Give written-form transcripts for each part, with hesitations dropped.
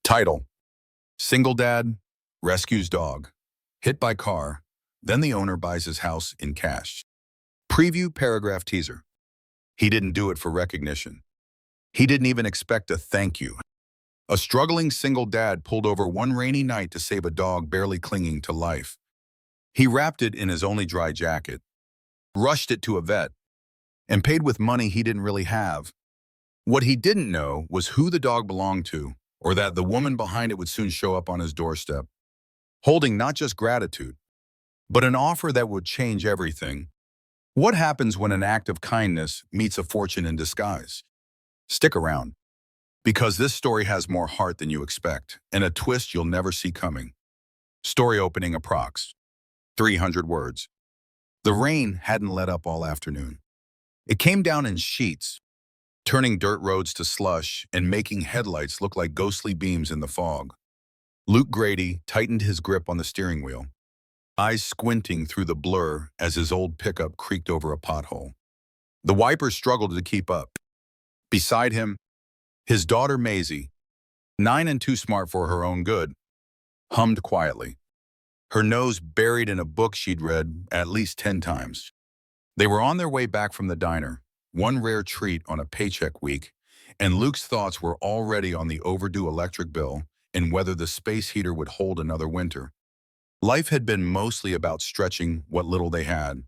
Title: Single Dad Rescues Dog. Hit by car, then the owner buys his house in cash. Preview paragraph teaser. He didn't do it for recognition. He didn't even expect a thank you. A struggling single dad pulled over one rainy night to save a dog barely clinging to life. He wrapped it in his only dry jacket, rushed it to a vet, and paid with money he didn't really have. What he didn't know was who the dog belonged to, or that the woman behind it would soon show up on his doorstep, holding not just gratitude, but an offer that would change everything. What happens when an act of kindness meets a fortune in disguise? Stick around, because this story has more heart than you expect, and a twist you'll never see coming. Story opening approx. 300 words. The rain hadn't let up all afternoon. It came down in sheets, turning dirt roads to slush and making headlights look like ghostly beams in the fog. Luke Grady tightened his grip on the steering wheel, eyes squinting through the blur as his old pickup creaked over a pothole. The wipers struggled to keep up. Beside him, his daughter Maisie, 9 and too smart for her own good, hummed quietly, her nose buried in a book she'd read at least 10 times. They were on their way back from the diner, one rare treat on a paycheck week, and Luke's thoughts were already on the overdue electric bill and whether the space heater would hold another winter. Life had been mostly about stretching what little they had.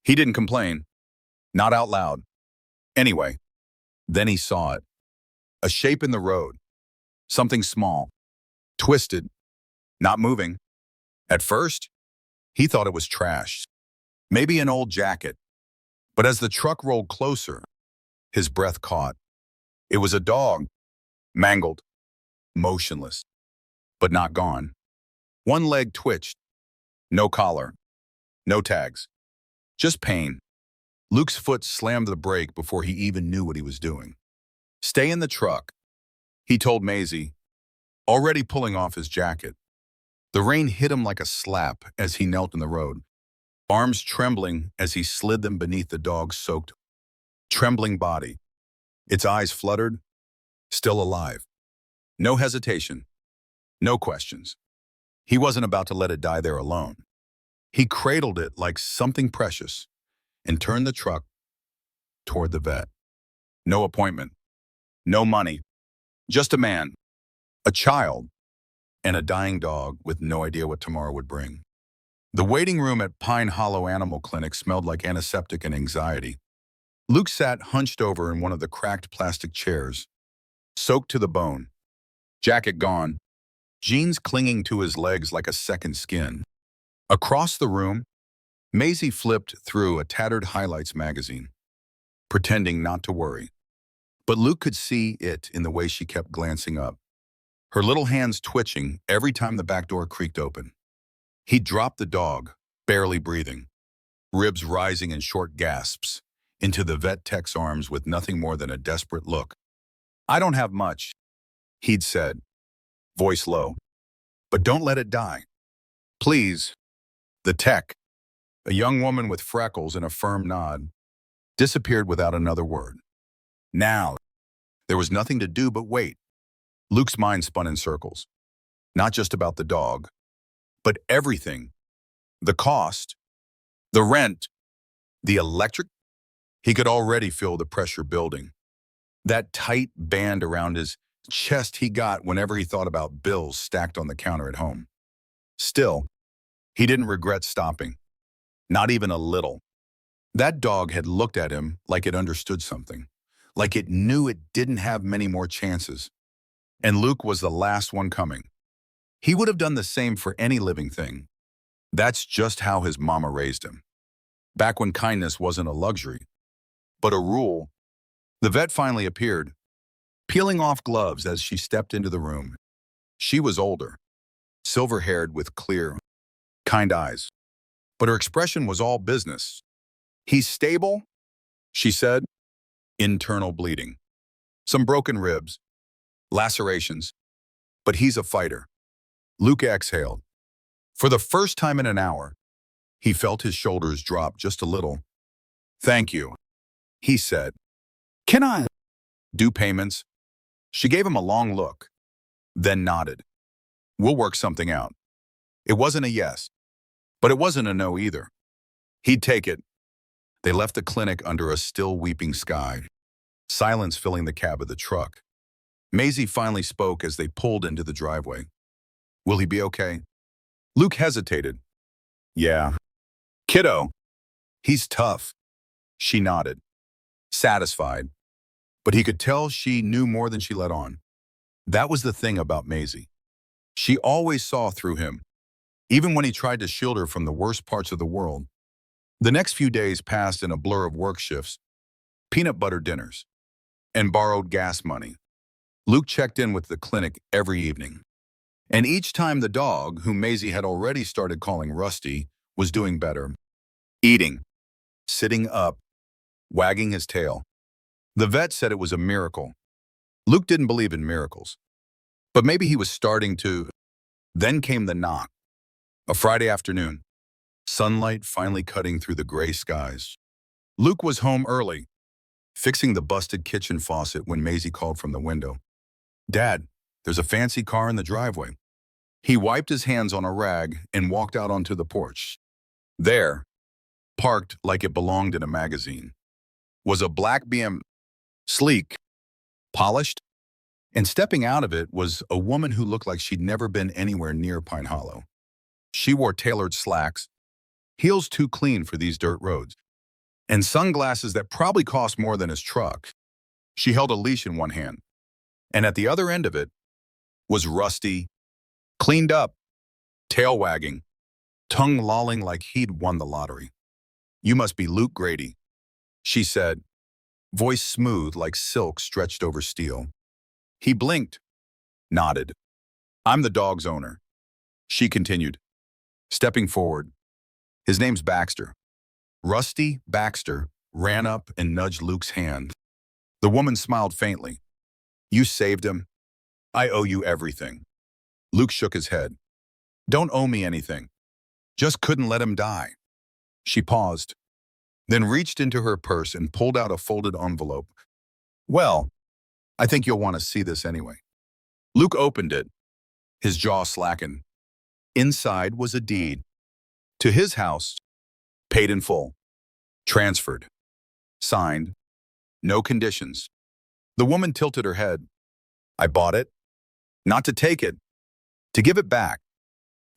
He didn't complain, not out loud. Anyway, then he saw it. A shape in the road, something small, twisted, not moving. At first, he thought it was trash, maybe an old jacket. But as the truck rolled closer, his breath caught. It was a dog, mangled, motionless, but not gone. One leg twitched, no collar, no tags, just pain. Luke's foot slammed the brake before he even knew what he was doing. Stay in the truck, he told Maisie, already pulling off his jacket. The rain hit him like a slap as he knelt in the road, arms trembling as he slid them beneath the dog's soaked, trembling body. Its eyes fluttered, still alive. No hesitation, no questions. He wasn't about to let it die there alone. He cradled it like something precious and turned the truck toward the vet. No appointment, no money, just a man, a child, and a dying dog with no idea what tomorrow would bring. The waiting room at Pine Hollow Animal Clinic smelled like antiseptic and anxiety. Luke sat hunched over in one of the cracked plastic chairs, soaked to the bone, jacket gone, jeans clinging to his legs like a second skin. Across the room, Maisie flipped through a tattered highlights magazine, pretending not to worry. But Luke could see it in the way she kept glancing up, her little hands twitching every time the back door creaked open. He dropped the dog, barely breathing, ribs rising in short gasps, into the vet tech's arms with nothing more than a desperate look. "I don't have much," he'd said, voice low, "but don't let it die. Please." The tech, a young woman with freckles and a firm nod, disappeared without another word. Now, there was nothing to do but wait. Luke's mind spun in circles, not just about the dog, but everything. The cost, the rent, the electric. He could already feel the pressure building. That tight band around his chest he got whenever he thought about bills stacked on the counter at home. Still, he didn't regret stopping. Not even a little. That dog had looked at him like it understood something, like it knew it didn't have many more chances. And Luke was the last one coming. He would have done the same for any living thing. That's just how his mama raised him. Back when kindness wasn't a luxury, but a rule. The vet finally appeared, peeling off gloves as she stepped into the room. She was older, silver-haired with clear, kind eyes, but her expression was all business. "He's stable," she said. "Internal bleeding. Some broken ribs, lacerations, but he's a fighter." Luke exhaled. For the first time in an hour, he felt his shoulders drop just a little. "Thank you," he said. "Can I do payments?" She gave him a long look. then nodded. We'll work something out. It wasn't a yes, but it wasn't a no either. He'd take it. They left the clinic under a still weeping sky, silence filling the cab of the truck. Maisie finally spoke as they pulled into the driveway. Will he be okay? Luke hesitated. Yeah. Kiddo. He's tough. She nodded, satisfied. But he could tell she knew more than she let on. That was the thing about Maisie. She always saw through him, even when he tried to shield her from the worst parts of the world. The next few days passed in a blur of work shifts, peanut butter dinners, and borrowed gas money. Luke checked in with the clinic every evening. And each time the dog, whom Maisie had already started calling Rusty, was doing better. Eating, sitting up, wagging his tail. The vet said it was a miracle. Luke didn't believe in miracles. But maybe he was starting to. Then came the knock. A Friday afternoon, sunlight finally cutting through the gray skies. Luke was home early, fixing the busted kitchen faucet when Maisie called from the window. Dad, there's a fancy car in the driveway. He wiped his hands on a rag and walked out onto the porch. There, parked like it belonged in a magazine, was a black BM, sleek, polished, and stepping out of it was a woman who looked like she'd never been anywhere near Pine Hollow. She wore tailored slacks, heels too clean for these dirt roads, and sunglasses that probably cost more than his truck. She held a leash in one hand, and at the other end of it was Rusty, cleaned up, tail wagging, tongue lolling like he'd won the lottery. You must be Luke Grady, she said, voice smooth like silk stretched over steel. He blinked, nodded. I'm the dog's owner, she continued, stepping forward. His name's Baxter. Rusty Baxter ran up and nudged Luke's hand. The woman smiled faintly. You saved him. I owe you everything. Luke shook his head. Don't owe me anything. Just couldn't let him die. She paused, then reached into her purse and pulled out a folded envelope. Well, I think you'll want to see this anyway. Luke opened it, his jaw slackened. Inside was a deed. To his house, paid in full, transferred, signed, no conditions. The woman tilted her head. I bought it, not to take it, to give it back,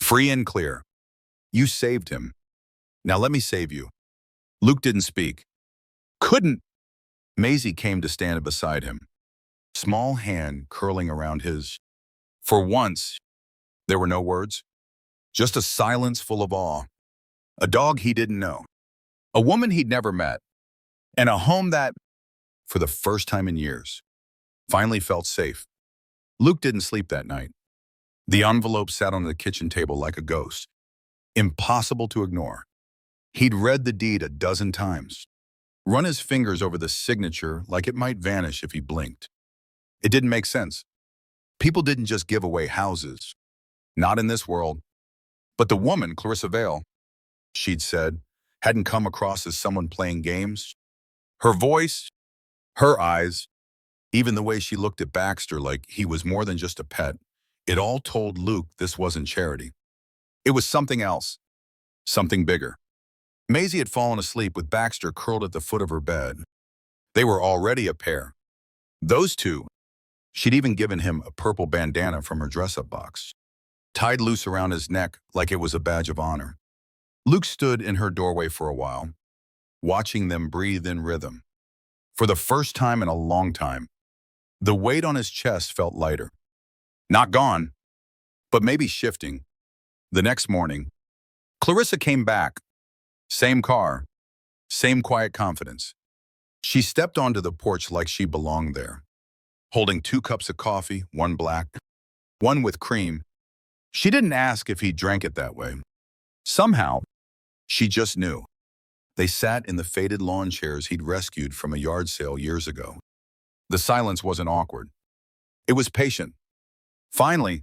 free and clear. You saved him. Now let me save you. Luke didn't speak. Couldn't. Maisie came to stand beside him, small hand curling around his. For once, there were no words, just a silence full of awe. A dog he didn't know, a woman he'd never met, and a home that, for the first time in years, finally felt safe. Luke didn't sleep that night. The envelope sat on the kitchen table like a ghost, impossible to ignore. He'd read the deed a dozen times, run his fingers over the signature like it might vanish if he blinked. It didn't make sense. People didn't just give away houses. Not in this world. But the woman, Clarissa Vale, she'd said, hadn't come across as someone playing games. Her voice, her eyes, even the way she looked at Baxter like he was more than just a pet, it all told Luke this wasn't charity. It was something else, something bigger. Maisie had fallen asleep with Baxter curled at the foot of her bed. They were already a pair. Those two, she'd even given him a purple bandana from her dress-up box, tied loose around his neck like it was a badge of honor. Luke stood in her doorway for a while, watching them breathe in rhythm. For the first time in a long time, the weight on his chest felt lighter. Not gone, but maybe shifting. The next morning, Clarissa came back. Same car, same quiet confidence. She stepped onto the porch like she belonged there, holding 2 cups of coffee, one black, one with cream. She didn't ask if he drank it that way. Somehow, she just knew. They sat in the faded lawn chairs he'd rescued from a yard sale years ago. The silence wasn't awkward. It was patient. Finally,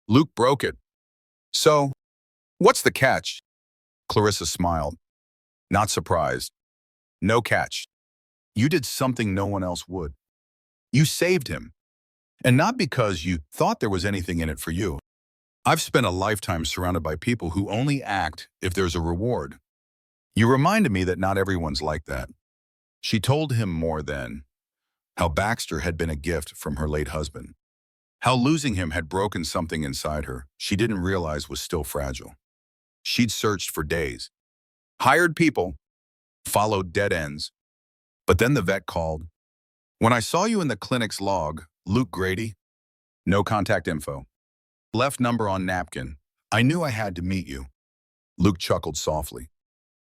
Luke broke it. So, what's the catch? Clarissa smiled, not surprised. No catch. You did something no one else would. You saved him. And not because you thought there was anything in it for you. I've spent a lifetime surrounded by people who only act if there's a reward. You reminded me that not everyone's like that. She told him more then, how Baxter had been a gift from her late husband, how losing him had broken something inside her she didn't realize was still fragile. She'd searched for days, hired people, followed dead ends, but then the vet called. When I saw you in the clinic's log, Luke Grady, no contact info, left number on napkin, I knew I had to meet you. Luke chuckled softly.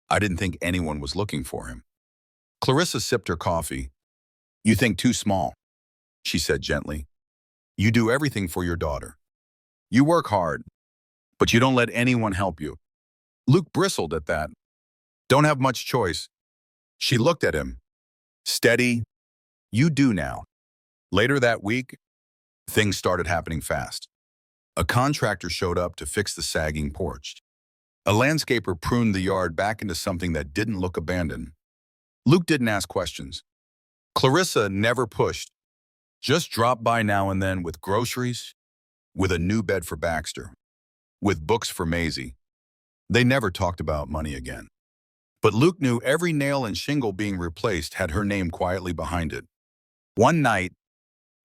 I didn't think anyone was looking for him. Clarissa sipped her coffee. You think too small, she said gently. You do everything for your daughter. You work hard, but you don't let anyone help you. Luke bristled at that. Don't have much choice. She looked at him. Steady. You do now. Later that week, things started happening fast. A contractor showed up to fix the sagging porch. A landscaper pruned the yard back into something that didn't look abandoned. Luke didn't ask questions. Clarissa never pushed, just dropped by now and then with groceries, with a new bed for Baxter, with books for Maisie. They never talked about money again. But Luke knew every nail and shingle being replaced had her name quietly behind it. One night,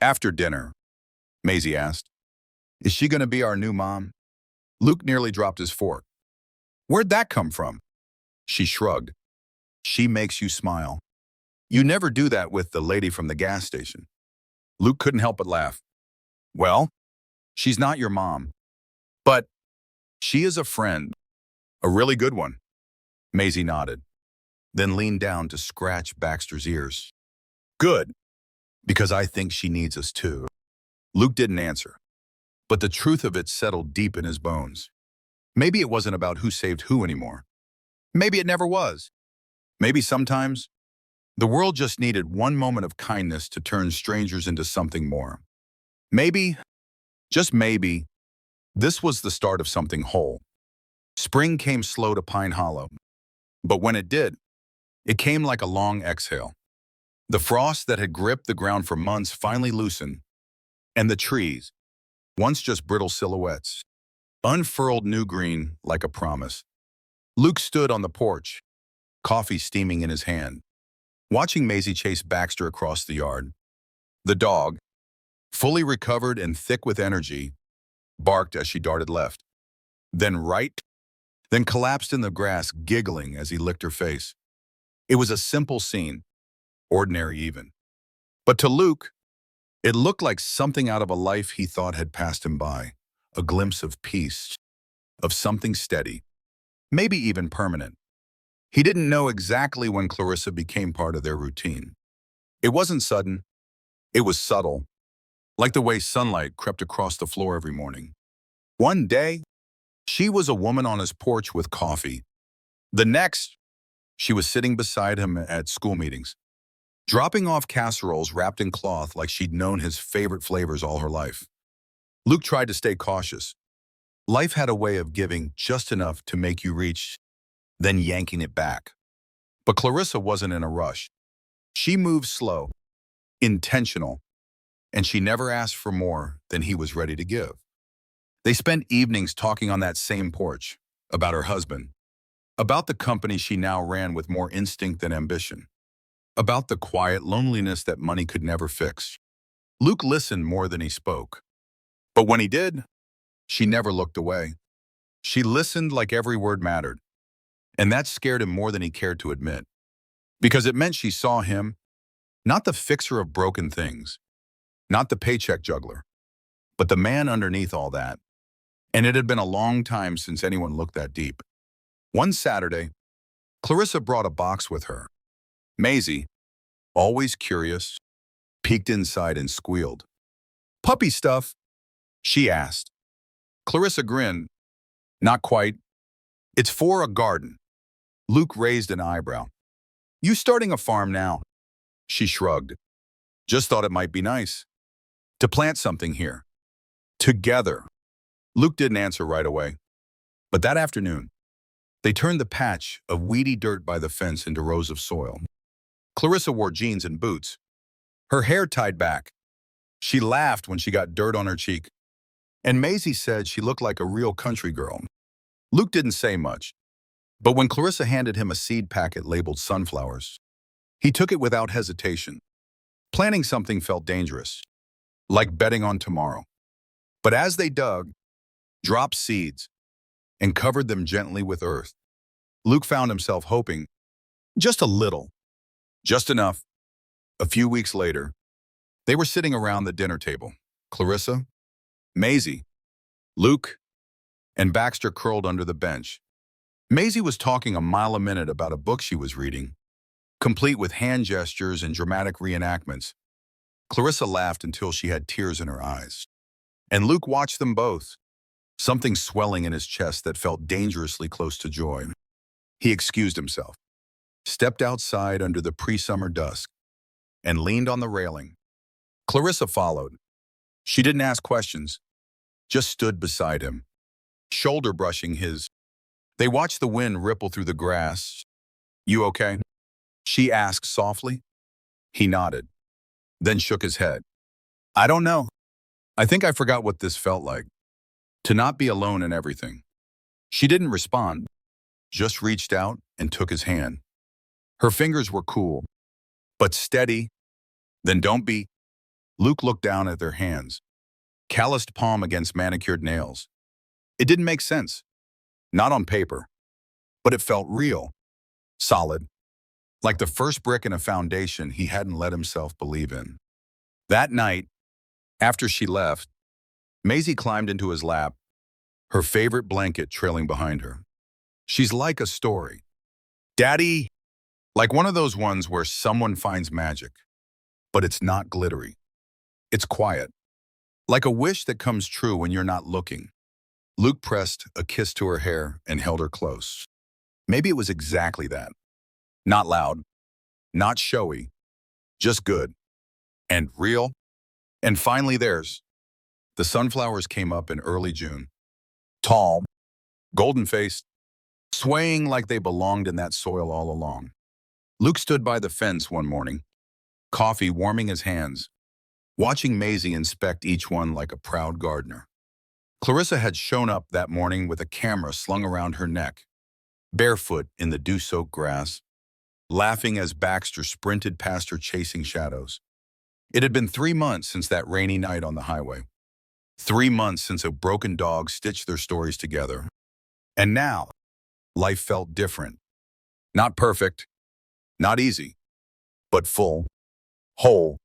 after dinner, Maisie asked, Is she going to be our new mom? Luke nearly dropped his fork. Where'd that come from? She shrugged. She makes you smile. You never do that with the lady from the gas station. Luke couldn't help but laugh. Well, she's not your mom, but she is a friend, a really good one. Maisie nodded, then leaned down to scratch Baxter's ears. Good, because I think she needs us too. Luke didn't answer, but the truth of it settled deep in his bones. Maybe it wasn't about who saved who anymore. Maybe it never was. Maybe sometimes the world just needed one moment of kindness to turn strangers into something more. Maybe, just maybe, this was the start of something whole. Spring came slow to Pine Hollow, but when it did, it came like a long exhale. The frost that had gripped the ground for months finally loosened, and the trees, once just brittle silhouettes, unfurled new green like a promise. Luke stood on the porch, coffee steaming in his hand, watching Maisie chase Baxter across the yard. The dog, fully recovered and thick with energy, barked as she darted left, then right, then collapsed in the grass, giggling as he licked her face. It was a simple scene, ordinary even. But to Luke, it looked like something out of a life he thought had passed him by, a glimpse of peace, of something steady, maybe even permanent. He didn't know exactly when Clarissa became part of their routine. It wasn't sudden, it was subtle, like the way sunlight crept across the floor every morning. One day, she was a woman on his porch with coffee. The next, she was sitting beside him at school meetings, dropping off casseroles wrapped in cloth like she'd known his favorite flavors all her life. Luke tried to stay cautious. Life had a way of giving just enough to make you reach, then yanking it back. But Clarissa wasn't in a rush. She moved slow, intentional, and she never asked for more than he was ready to give. They spent evenings talking on that same porch, about her husband, about the company she now ran with more instinct than ambition, about the quiet loneliness that money could never fix. Luke listened more than he spoke. But when he did, she never looked away. She listened like every word mattered. And that scared him more than he cared to admit. Because it meant she saw him, not the fixer of broken things, not the paycheck juggler, but the man underneath all that. And it had been a long time since anyone looked that deep. One Saturday, Clarissa brought a box with her. Maisie, always curious, peeked inside and squealed. Puppy stuff, she asked. Clarissa grinned. Not quite. It's for a garden. Luke raised an eyebrow. You starting a farm now? She shrugged. Just thought it might be nice to plant something here. Together. Luke didn't answer right away. But that afternoon, they turned the patch of weedy dirt by the fence into rows of soil. Clarissa wore jeans and boots, her hair tied back, She laughed when she got dirt on her cheek, and Maisie said she looked like a real country girl. Luke didn't say much, but when Clarissa handed him a seed packet labeled sunflowers, he took it without hesitation. Planning something felt dangerous, like betting on tomorrow. But as they dug, dropped seeds, and covered them gently with earth, Luke found himself hoping, just a little, just enough. A few weeks later, they were sitting around the dinner table. Clarissa, Maisie, Luke, and Baxter curled under the bench. Maisie was talking a mile a minute about a book she was reading, complete with hand gestures and dramatic reenactments. Clarissa laughed until she had tears in her eyes. And Luke watched them both, something swelling in his chest that felt dangerously close to joy. He excused himself, stepped outside under the pre-summer dusk, and leaned on the railing. Clarissa followed. She didn't ask questions, just stood beside him, shoulder brushing his. They watched the wind ripple through the grass. "You okay?" she asked softly. He nodded, then shook his head. "I don't know. I think I forgot what this felt like, to not be alone in everything." She didn't respond, just reached out and took his hand. Her fingers were cool, but steady. "Then don't be." Luke looked down at their hands, calloused palm against manicured nails. It didn't make sense, not on paper, but it felt real, solid, like the first brick in a foundation he hadn't let himself believe in. That night, after she left, Maisie climbed into his lap, her favorite blanket trailing behind her. "She's like a story, Daddy, like one of those ones where someone finds magic, but it's not glittery. It's quiet, like a wish that comes true when you're not looking." Luke pressed a kiss to her hair and held her close. Maybe it was exactly that. Not loud, not showy, just good and real. And finally theirs. The sunflowers came up in early June, tall, golden-faced, swaying like they belonged in that soil all along. Luke stood by the fence one morning, coffee warming his hands, watching Maisie inspect each one like a proud gardener. Clarissa had shown up that morning with a camera slung around her neck, barefoot in the dew-soaked grass, laughing as Baxter sprinted past her chasing shadows. It had been 3 months since that rainy night on the highway. 3 months since a broken dog stitched their stories together. And now, life felt different. Not perfect, not easy, but full, whole.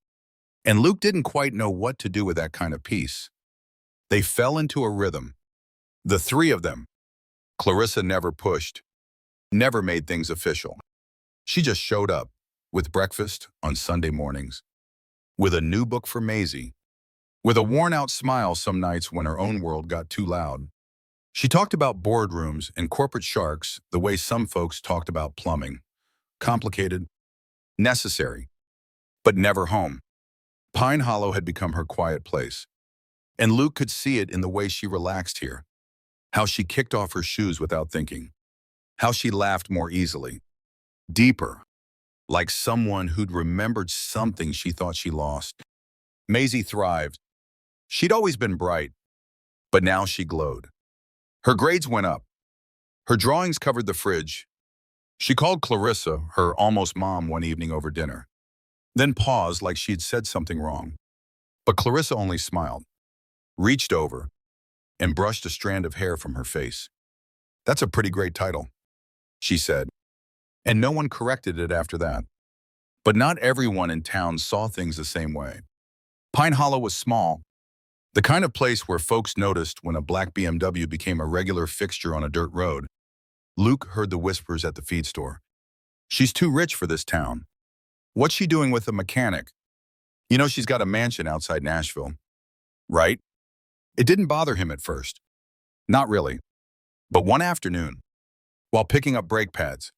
And Luke didn't quite know what to do with that kind of peace. They fell into a rhythm. The three of them. Clarissa never pushed, never made things official. She just showed up, with breakfast on Sunday mornings, with a new book for Maisie, with a worn-out smile some nights when her own world got too loud. She talked about boardrooms and corporate sharks the way some folks talked about plumbing. Complicated, necessary, but never home. Pine Hollow had become her quiet place, and Luke could see it in the way she relaxed here, how she kicked off her shoes without thinking, how she laughed more easily, deeper, like someone who'd remembered something she thought she lost. Maisie thrived. She'd always been bright, but now she glowed. Her grades went up. Her drawings covered the fridge. She called Clarissa, her almost mom, one evening over dinner, then paused like she'd said something wrong. But Clarissa only smiled, reached over, and brushed a strand of hair from her face. "That's a pretty great title," she said, and no one corrected it after that. But not everyone in town saw things the same way. Pine Hollow was small, the kind of place where folks noticed when a black BMW became a regular fixture on a dirt road. Luke heard the whispers at the feed store. "She's too rich for this town. What's she doing with a mechanic? You know, she's got a mansion outside Nashville." Right? It didn't bother him at first. Not really. But one afternoon, while picking up brake pads,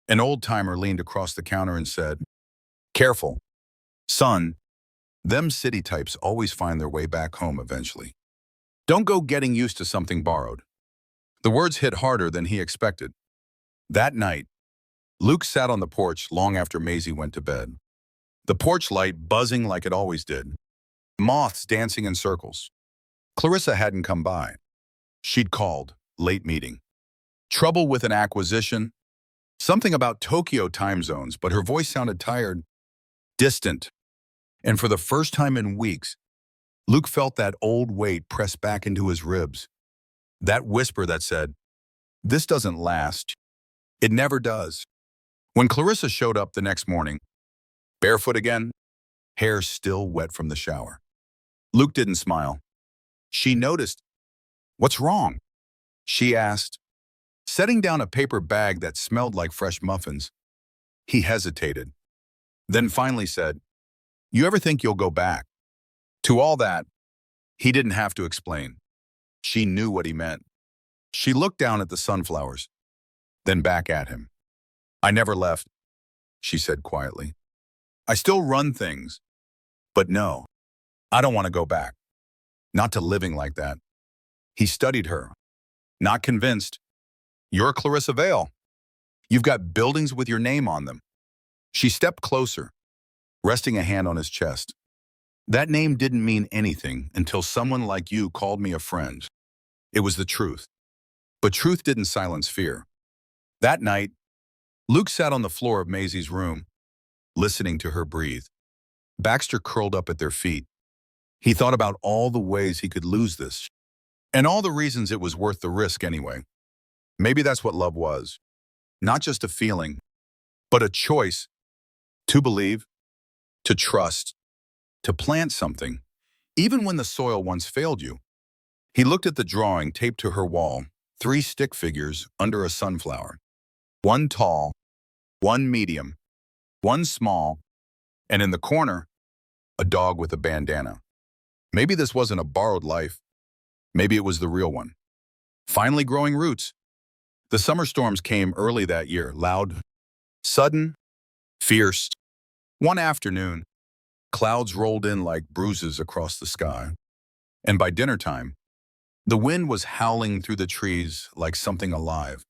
an old-timer leaned across the counter and said, "Careful, son. Them city types always find their way back home eventually. Don't go getting used to something borrowed." The words hit harder than he expected. That night, Luke sat on the porch long after Maisie went to bed. The porch light buzzing like it always did, Moths dancing in circles. Clarissa hadn't come by. She'd called, late meeting. Trouble with an acquisition? Something about Tokyo time zones, but her voice sounded tired, distant. And for the first time in weeks, Luke felt that old weight press back into his ribs. That whisper that said, "This doesn't last. It never does." When Clarissa showed up the next morning, barefoot again, hair still wet from the shower, Luke didn't smile. She noticed. "What's wrong?" she asked, setting down a paper bag that smelled like fresh muffins. He hesitated, then finally said, "You ever think you'll go back?" To all that, he didn't have to explain. She knew what he meant. She looked down at the sunflowers, then back at him. "I never left," she said quietly. "I still run things. But no, I don't want to go back. Not to living like that." He studied her, not convinced. "You're Clarissa Vale. You've got buildings with your name on them." She stepped closer, resting a hand on his chest. "That name didn't mean anything until someone like you called me a friend. It was the truth. But truth didn't silence fear." That night, Luke sat on the floor of Maisie's room, listening to her breathe. Baxter curled up at their feet. He thought about all the ways he could lose this, and all the reasons it was worth the risk anyway. Maybe that's what love was. Not just a feeling, but a choice to believe, to trust, to plant something, even when the soil once failed you. He looked at the drawing taped to her wall, 3 stick figures under a sunflower. One tall, one medium, one small, and in the corner, a dog with a bandana. Maybe this wasn't a borrowed life. Maybe it was the real one. Finally growing roots. The summer storms came early that year, loud, sudden, fierce. One afternoon, clouds rolled in like bruises across the sky. And by dinner time, the wind was howling through the trees like something alive.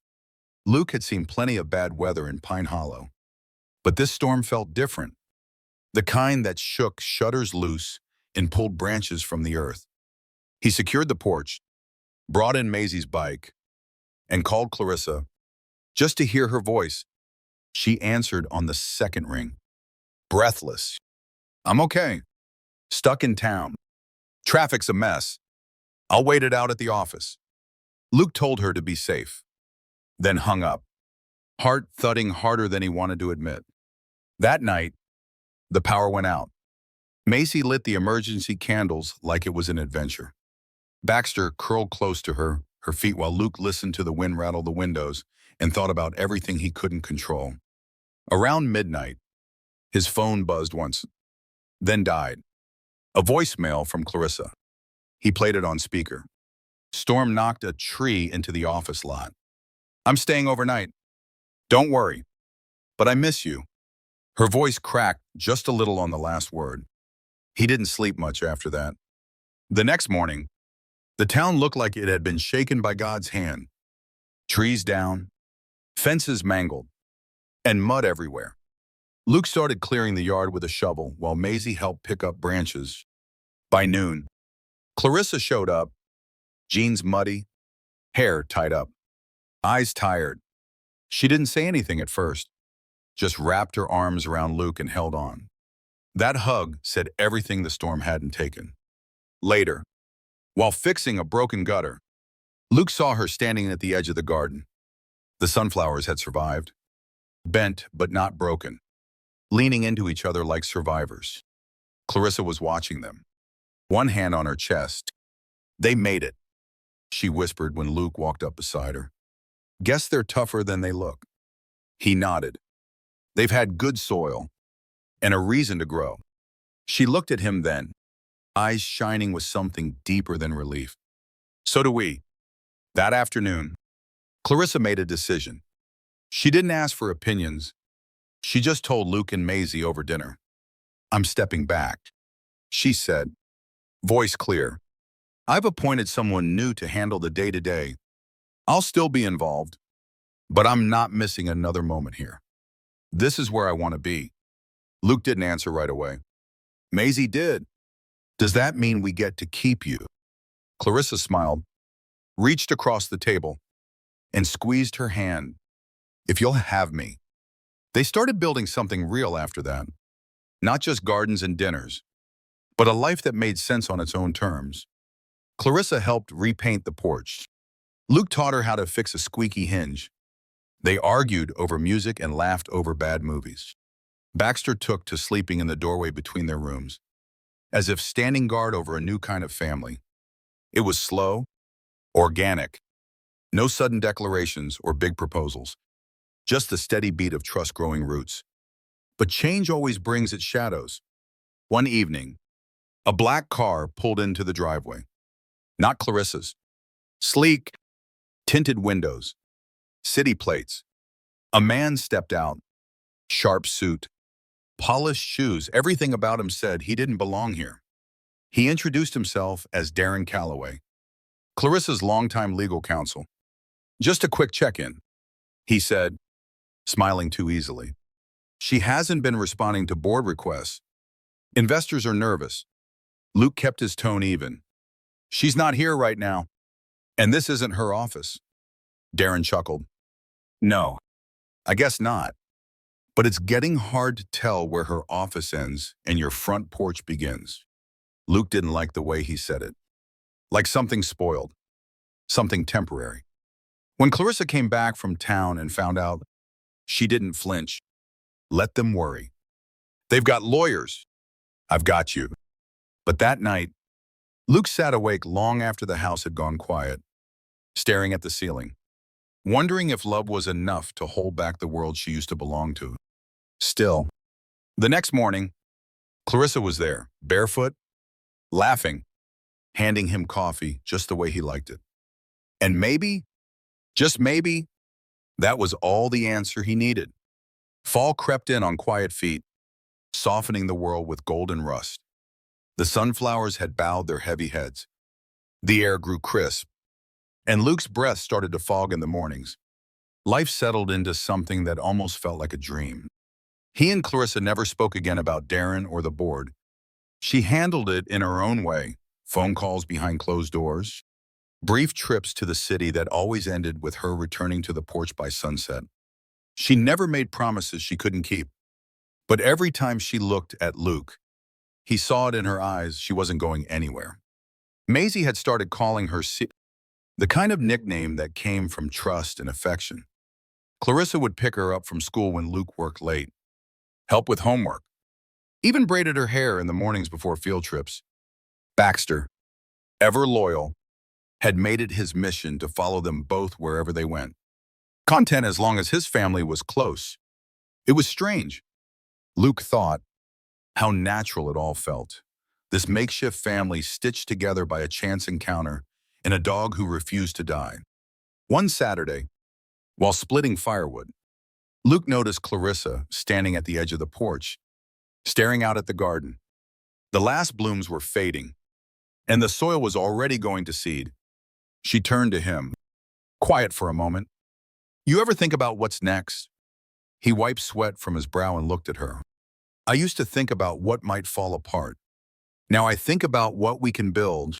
Luke had seen plenty of bad weather in Pine Hollow, but this storm felt different. The kind that shook shutters loose and pulled branches from the earth. He secured the porch, brought in Maisie's bike, and called Clarissa just to hear her voice. She answered on the second ring, breathless. "I'm okay. Stuck in town. Traffic's a mess. I'll wait it out at the office." Luke told her to be safe, then hung up, heart thudding harder than he wanted to admit. That night, the power went out. Maisie lit the emergency candles like it was an adventure. Baxter curled close to her feet while Luke listened to the wind rattle the windows and thought about everything he couldn't control. Around midnight, his phone buzzed once, then died. A voicemail from Clarissa. He played it on speaker. "Storm knocked a tree into the office lot. I'm staying overnight. Don't worry, but I miss you." Her voice cracked just a little on the last word. He didn't sleep much after that. The next morning, the town looked like it had been shaken by God's hand. Trees down, fences mangled, and mud everywhere. Luke started clearing the yard with a shovel while Maisie helped pick up branches. By noon, Clarissa showed up, jeans muddy, hair tied up, eyes tired. She didn't say anything at first, just wrapped her arms around Luke and held on. That hug said everything the storm hadn't taken. Later, while fixing a broken gutter, Luke saw her standing at the edge of the garden. The sunflowers had survived, bent but not broken, leaning into each other like survivors. Clarissa was watching them, one hand on her chest. "They made it," she whispered when Luke walked up beside her. "Guess they're tougher than they look." He nodded. "They've had good soil and a reason to grow." She looked at him then, eyes shining with something deeper than relief. "So do we." That afternoon, Clarissa made a decision. She didn't ask for opinions. She just told Luke and Maisie over dinner. "I'm stepping back," she said, voice clear. "I've appointed someone new to handle the day-to-day. I'll still be involved, but I'm not missing another moment here. This is where I want to be." Luke didn't answer right away. Maisie did. Does that mean we get to keep you? Clarissa smiled, reached across the table, and squeezed her hand. If you'll have me. They started building something real after that. Not just gardens and dinners, but a life that made sense on its own terms. Clarissa helped repaint the porch. Luke taught her how to fix a squeaky hinge. They argued over music and laughed over bad movies. Baxter took to sleeping in the doorway between their rooms, as if standing guard over a new kind of family. It was slow, organic, no sudden declarations or big proposals, just the steady beat of trust-growing roots. But change always brings its shadows. One evening, a black car pulled into the driveway. Not Clarissa's. Sleek, tinted windows, city plates. A man stepped out, sharp suit, polished shoes. Everything about him said he didn't belong here. He introduced himself as Darren Calloway, Clarissa's longtime legal counsel. Just a quick check-in, he said, smiling too easily. She hasn't been responding to board requests. Investors are nervous. Luke kept his tone even. She's not here right now, and this isn't her office. Darren chuckled. No, I guess not. But it's getting hard to tell where her office ends and your front porch begins. Luke didn't like the way he said it. Like something spoiled, something temporary. When Clarissa came back from town and found out, she didn't flinch. Let them worry. They've got lawyers. I've got you. But that night, Luke sat awake long after the house had gone quiet, staring at the ceiling, wondering if love was enough to hold back the world she used to belong to. Still, the next morning, Clarissa was there, barefoot, laughing, handing him coffee just the way he liked it. And maybe, just maybe, that was all the answer he needed. Fall crept in on quiet feet, softening the world with golden rust. The sunflowers had bowed their heavy heads. The air grew crisp, and Luke's breath started to fog in the mornings. Life settled into something that almost felt like a dream. He and Clarissa never spoke again about Darren or the board. She handled it in her own way, phone calls behind closed doors, brief trips to the city that always ended with her returning to the porch by sunset. She never made promises she couldn't keep. But every time she looked at Luke, he saw it in her eyes she wasn't going anywhere. Maisie had started calling her the kind of nickname that came from trust and affection. Clarissa would pick her up from school when Luke worked late, help with homework, even braided her hair in the mornings before field trips. Baxter, ever loyal, had made it his mission to follow them both wherever they went. Content as long as his family was close. It was strange. Luke thought how natural it all felt. This makeshift family stitched together by a chance encounter and a dog who refused to die. One Saturday, while splitting firewood, Luke noticed Clarissa standing at the edge of the porch, staring out at the garden. The last blooms were fading, and the soil was already going to seed. She turned to him, quiet for a moment. You ever think about what's next? He wiped sweat from his brow and looked at her. I used to think about what might fall apart. Now I think about what we can build.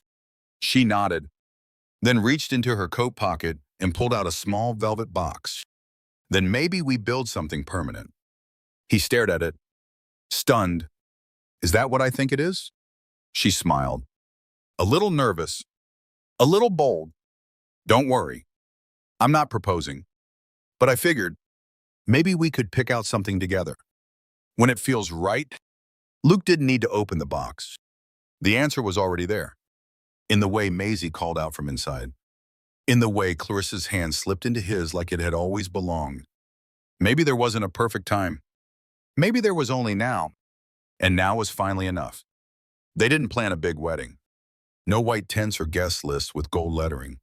She nodded, then reached into her coat pocket and pulled out a small velvet box. Then maybe we build something permanent. He stared at it, stunned. Is that what I think it is? She smiled, a little nervous, a little bold. Don't worry, I'm not proposing. But I figured, maybe we could pick out something together. When it feels right, Luke didn't need to open the box. The answer was already there. In the way Maisie called out from inside. In the way Clarissa's hand slipped into his like it had always belonged. Maybe there wasn't a perfect time. Maybe there was only now. And now was finally enough. They didn't plan a big wedding. No white tents or guest lists with gold lettering.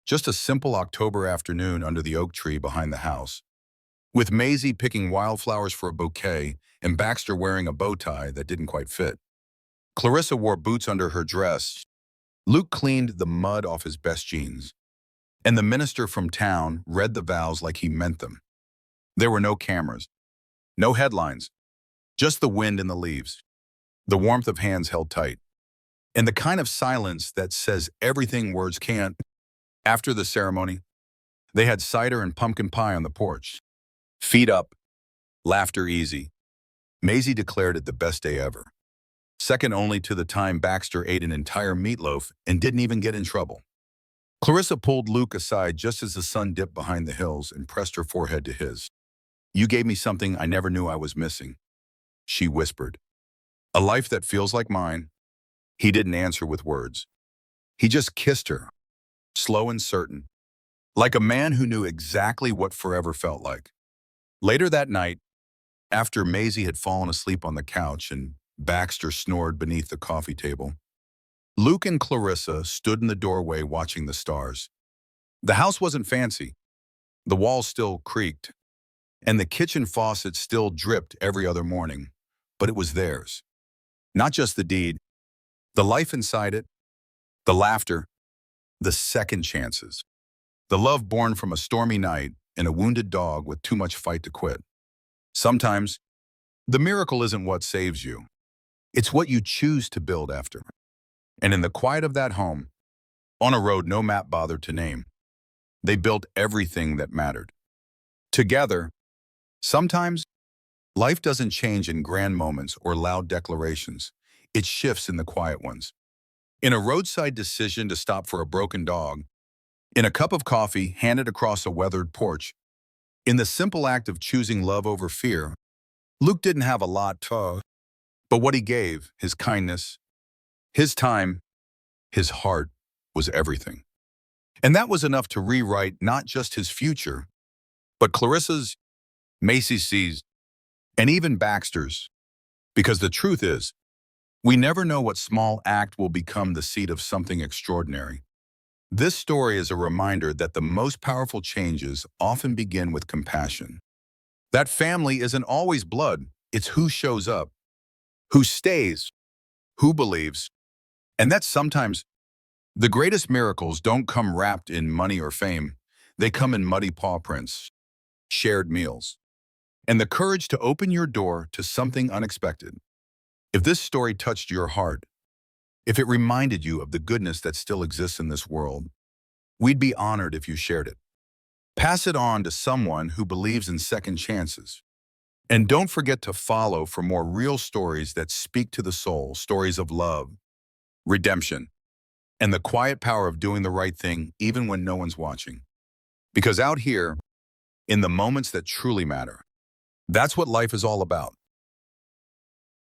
Just a simple October afternoon under the oak tree behind the house, with Maisie picking wildflowers for a bouquet and Baxter wearing a bow tie that didn't quite fit. Clarissa wore boots under her dress. Luke cleaned the mud off his best jeans, and the minister from town read the vows like he meant them. There were no cameras, no headlines, just the wind in the leaves, the warmth of hands held tight. and the kind of silence that says everything words can't. After the ceremony, they had cider and pumpkin pie on the porch. Feet up, laughter easy. Maisie declared it the best day ever, second only to the time Baxter ate an entire meatloaf and didn't even get in trouble. Clarissa pulled Luke aside just as the sun dipped behind the hills and pressed her forehead to his. "You gave me something I never knew I was missing," she whispered. "A life that feels like mine." He didn't answer with words. He just kissed her, slow and certain, like a man who knew exactly what forever felt like. Later that night, after Maisie had fallen asleep on the couch and Baxter snored beneath the coffee table, Luke and Clarissa stood in the doorway watching the stars. The house wasn't fancy. The walls still creaked, and the kitchen faucet still dripped every other morning, but it was theirs. Not just the deed, the life inside it, the laughter, the second chances, the love born from a stormy night and a wounded dog with too much fight to quit. Sometimes, the miracle isn't what saves you. It's what you choose to build after. And in the quiet of that home, on a road no map bothered to name, they built everything that mattered. Together, sometimes, life doesn't change in grand moments or loud declarations. It shifts in the quiet ones. In a roadside decision to stop for a broken dog, in a cup of coffee handed across a weathered porch, in the simple act of choosing love over fear. Luke didn't have a lot, but what he gave, his kindness, his time, his heart, was everything. And that was enough to rewrite not just his future, but Clarissa's, Macy's, and even Baxter's. Because the truth is, we never know what small act will become the seed of something extraordinary. This story is a reminder that the most powerful changes often begin with compassion. That family isn't always blood, it's who shows up, who stays, who believes. And that sometimes the greatest miracles don't come wrapped in money or fame. They come in muddy paw prints, shared meals, and the courage to open your door to something unexpected. If this story touched your heart, if it reminded you of the goodness that still exists in this world, we'd be honored if you shared it. Pass it on to someone who believes in second chances. And don't forget to follow for more real stories that speak to the soul, stories of love, redemption, and the quiet power of doing the right thing even when no one's watching. Because out here, in the moments that truly matter, that's what life is all about.